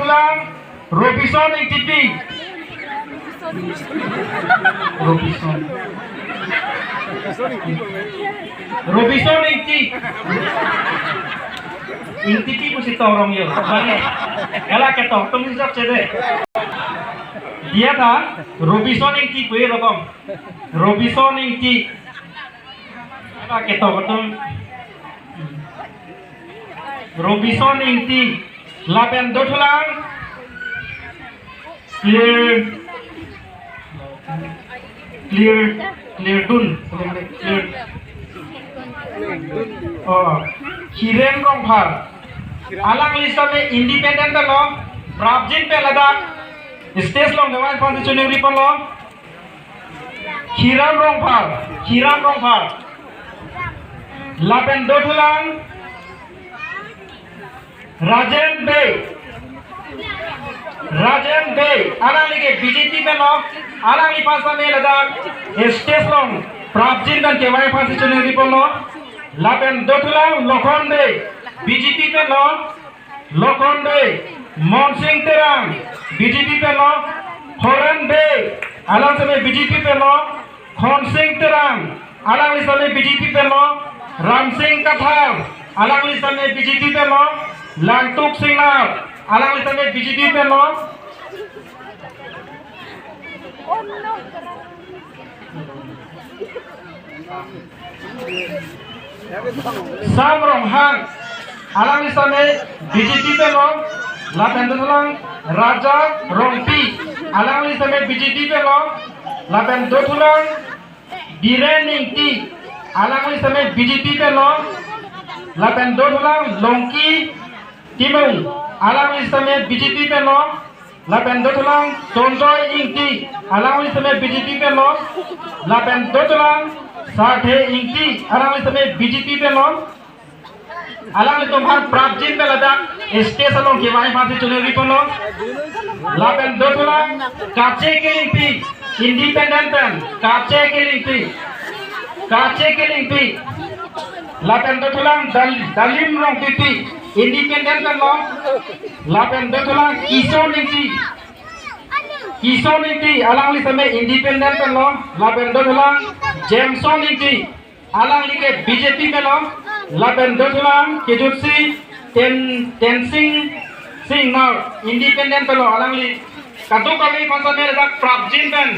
tulang Robinson ing tipi. Robinson ing ti. Ing tipi mo si Torong yun. Ela ketok tumis jak cede. Dia था Robinson ing ti kuy rokom. Robinson ing ti. Ela ketok tum. Robinson ing ti. Lapen dotulang clear dun हिरेन रोंगफार आलांग list में independent लो प्राप्जिन पे Ladakh stage लो गवाय फांसी चुनेरी पर लो हिराम रोंगफार लापेन दोठुलांग राजेन बे आलांग लिगे बीजेपी पे लो आलांग ली पासा में लदाख स्टेज लो प्राप्जिन दन के वाय फांसी चुनेरी पर लो लापेन दोठुलांग लोखन दे बीजेपी पे लो लोखन दे मोनसिंह तेरांग बीजेपी पे लो होरन दे आलांग समय बीजेपी पे लो खोनसिंह तेरांग आलांग ली समय बीजेपी पे लो रामसिंह कथार आलांग ली समय बीजेपी पे लो लांगटुक सिंगनाथ आलांग ली समय बीजेपी पे लो Samronghang alang ni समय बीजेपी पे लो लापेंदुलांग राजा रोंपी alang ni समय बीजेपी पे लो लापेंदुलांग बिरेनिंगटी alang ni समय बीजेपी पे लो लापेंदुलांग लोंकी तिमुंग alang ni समय बीजेपी पे लो लापेंदुलांग तोंजोय इंगटी alang ni समय बीजेपी पे लो लापेंदुलांग साठे इंगटी alang ni समय बीजेपी पे लो alang ni तुम्हार प्राप्जिन पे लदाख स्टेशन लो के वाई फांसी चुनेरी पर लो लापेन दोठुलांग काचे के लिंपी इंडिपेंडेंट पेन काचे के लिंपी लापेन दोठुलांग दलिम रोंग पिपी इंडिपेंडेंट पेन लो लापेन दोठुलांग किसो लिंपी alang li समय इंडिपेंडेंट पेन लो लापेन दोठुलांग जेमसन लिंपी alang li के बीजेपी पे लो लापेन दोठुलांग केजुसी टेंसिंग सिंह नाउ इंडिपेंडेंट पे लो alang li कादो कमी फांसा में लदाख प्राप्जिन पेन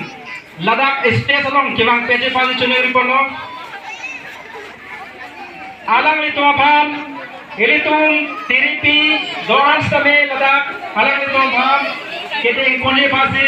लदाख स्टेट लोंग किवांग पेजे फांसी चुनेरी पर लो alang li तुमाफान इलितुंग तिरिपी दोआन समय लदाख alang li तुमाफान केते कोने फांसी